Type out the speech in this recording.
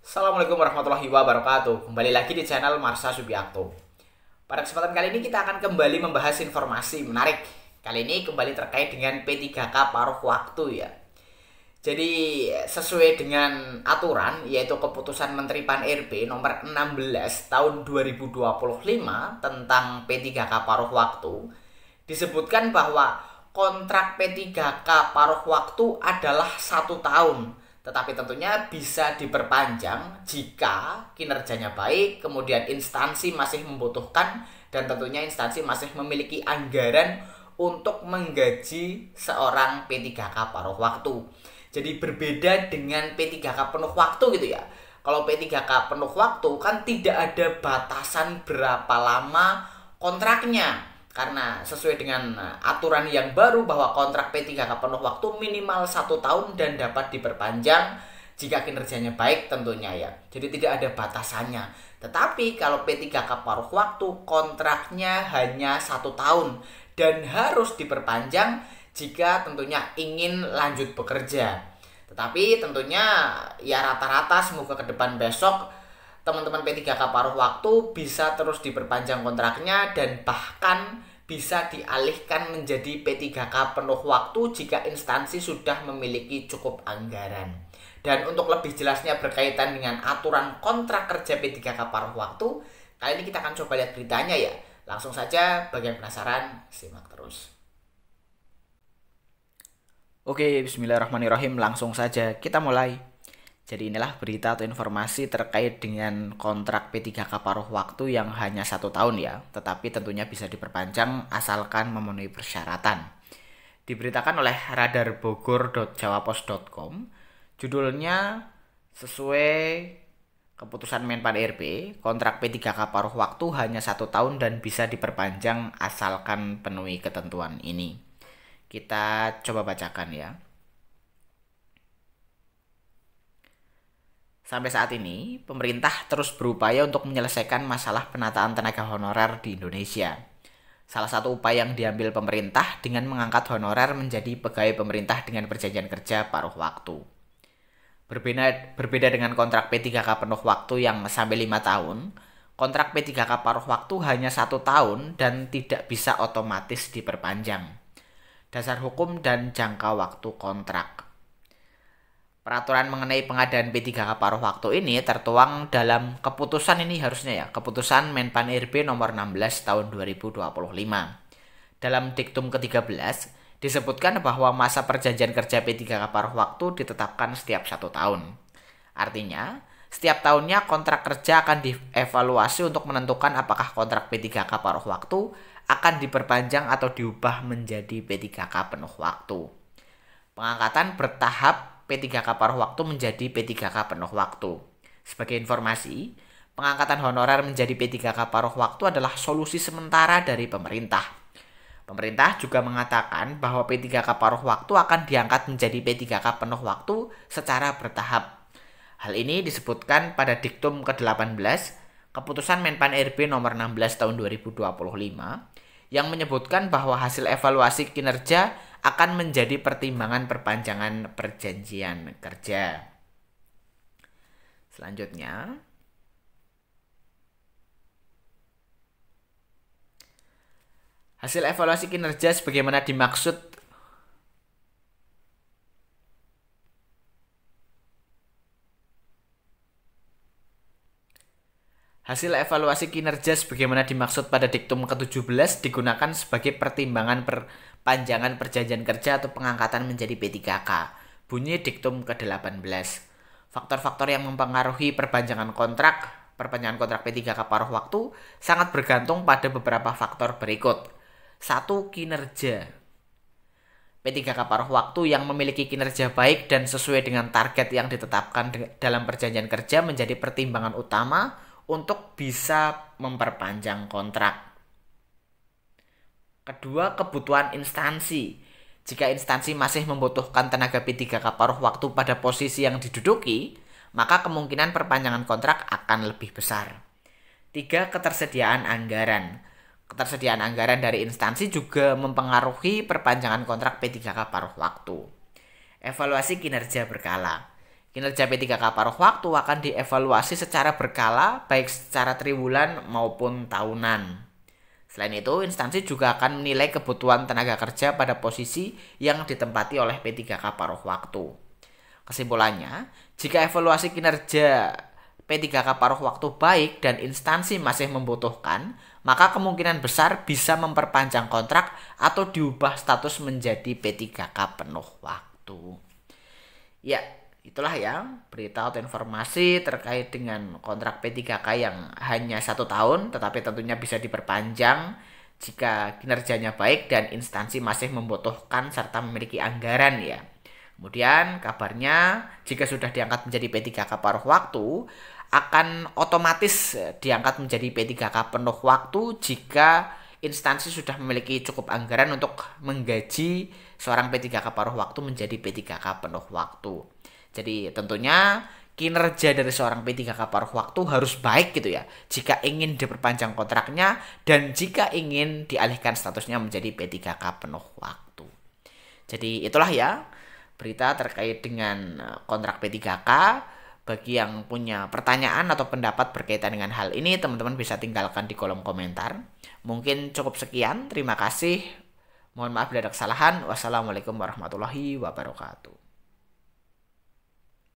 Assalamualaikum warahmatullahi wabarakatuh. Kembali lagi di channel Marsha Subiakto. Pada kesempatan kali ini kita akan kembali membahas informasi menarik. Kali ini kembali terkait dengan P3K paruh waktu ya. Jadi sesuai dengan aturan yaitu keputusan Menteri Pan-RB nomor 16 tahun 2025 tentang P3K paruh waktu, disebutkan bahwa kontrak P3K paruh waktu adalah 1 tahun. Tetapi tentunya bisa diperpanjang jika kinerjanya baik, kemudian instansi masih membutuhkan, dan tentunya instansi masih memiliki anggaran untuk menggaji seorang P3K paruh waktu. Jadi berbeda dengan P3K penuh waktu gitu ya. Kalau P3K penuh waktu kan tidak ada batasan berapa lama kontraknya. Karena sesuai dengan aturan yang baru bahwa kontrak P3K penuh waktu minimal 1 tahun dan dapat diperpanjang jika kinerjanya baik tentunya ya. Jadi tidak ada batasannya. Tetapi kalau P3K paruh waktu kontraknya hanya 1 tahun dan harus diperpanjang jika tentunya ingin lanjut bekerja. Tetapi tentunya ya rata-rata semoga ke depan besok teman-teman P3K paruh waktu bisa terus diperpanjang kontraknya dan bahkan bisa dialihkan menjadi P3K penuh waktu jika instansi sudah memiliki cukup anggaran. Dan untuk lebih jelasnya berkaitan dengan aturan kontrak kerja P3K paruh waktu, kali ini kita akan coba lihat beritanya ya. Langsung saja, bagi yang penasaran, simak terus. Oke, bismillahirrahmanirrahim, langsung saja kita mulai. Jadi inilah berita atau informasi terkait dengan kontrak P3K paruh waktu yang hanya 1 tahun ya, tetapi tentunya bisa diperpanjang asalkan memenuhi persyaratan. Diberitakan oleh radarbogor.jawapos.com, judulnya sesuai keputusan Menpan RB, kontrak P3K paruh waktu hanya 1 tahun dan bisa diperpanjang asalkan penuhi ketentuan ini. Kita coba bacakan ya. Sampai saat ini, pemerintah terus berupaya untuk menyelesaikan masalah penataan tenaga honorer di Indonesia. Salah satu upaya yang diambil pemerintah dengan mengangkat honorer menjadi pegawai pemerintah dengan perjanjian kerja paruh waktu. Berbeda dengan kontrak P3K penuh waktu yang sampai 5 tahun, kontrak P3K paruh waktu hanya 1 tahun dan tidak bisa otomatis diperpanjang. Dasar hukum dan jangka waktu kontrak. Peraturan mengenai pengadaan P3K paruh waktu ini tertuang dalam keputusan ini harusnya ya, keputusan Menpan RB nomor 16 tahun 2025. Dalam diktum ke-13 disebutkan bahwa masa perjanjian kerja P3K paruh waktu ditetapkan setiap 1 tahun. Artinya, setiap tahunnya kontrak kerja akan dievaluasi untuk menentukan apakah kontrak P3K paruh waktu akan diperpanjang atau diubah menjadi P3K penuh waktu. Pengangkatan bertahap P3K paruh waktu menjadi P3K penuh waktu. Sebagai informasi, pengangkatan honorer menjadi P3K paruh waktu adalah solusi sementara dari pemerintah. Pemerintah juga mengatakan bahwa P3K paruh waktu akan diangkat menjadi P3K penuh waktu secara bertahap. Hal ini disebutkan pada diktum ke-18, keputusan Menpan RB nomor 16 tahun 2025, yang menyebutkan bahwa hasil evaluasi kinerja akan menjadi pertimbangan perpanjangan perjanjian kerja. Selanjutnya, hasil evaluasi kinerja sebagaimana dimaksud Hasil evaluasi kinerja sebagaimana dimaksud pada diktum ke-17 digunakan sebagai pertimbangan perpanjangan perjanjian kerja atau pengangkatan menjadi P3K. Bunyi diktum ke-18. Faktor-faktor yang mempengaruhi perpanjangan kontrak P3K paruh waktu sangat bergantung pada beberapa faktor berikut. 1. Kinerja. P3K paruh waktu yang memiliki kinerja baik dan sesuai dengan target yang ditetapkan dalam perjanjian kerja menjadi pertimbangan utama untuk bisa memperpanjang kontrak. Kedua, kebutuhan instansi. Jika instansi masih membutuhkan tenaga P3K paruh waktu pada posisi yang diduduki, maka kemungkinan perpanjangan kontrak akan lebih besar. 3. Ketersediaan anggaran. Ketersediaan anggaran dari instansi juga mempengaruhi perpanjangan kontrak P3K paruh waktu. Evaluasi kinerja berkala. Kinerja P3K paruh waktu akan dievaluasi secara berkala, baik secara triwulan maupun tahunan. Selain itu, instansi juga akan menilai kebutuhan tenaga kerja pada posisi yang ditempati oleh P3K paruh waktu. Kesimpulannya, jika evaluasi kinerja P3K paruh waktu baik dan instansi masih membutuhkan, maka kemungkinan besar bisa memperpanjang kontrak atau diubah status menjadi P3K penuh waktu. Ya, itulah ya berita atau informasi terkait dengan kontrak P3K yang hanya 1 tahun, tetapi tentunya bisa diperpanjang jika kinerjanya baik dan instansi masih membutuhkan serta memiliki anggaran ya. Kemudian kabarnya jika sudah diangkat menjadi P3K paruh waktu, akan otomatis diangkat menjadi P3K penuh waktu jika instansi sudah memiliki cukup anggaran untuk menggaji seorang P3K paruh waktu menjadi P3K penuh waktu. Jadi tentunya kinerja dari seorang P3K paruh waktu harus baik gitu ya, jika ingin diperpanjang kontraknya dan jika ingin dialihkan statusnya menjadi P3K penuh waktu. Jadi itulah ya berita terkait dengan kontrak P3K. Bagi yang punya pertanyaan atau pendapat berkaitan dengan hal ini, teman-teman bisa tinggalkan di kolom komentar. Mungkin cukup sekian, terima kasih. Mohon maaf bila ada kesalahan. Wassalamualaikum warahmatullahi wabarakatuh.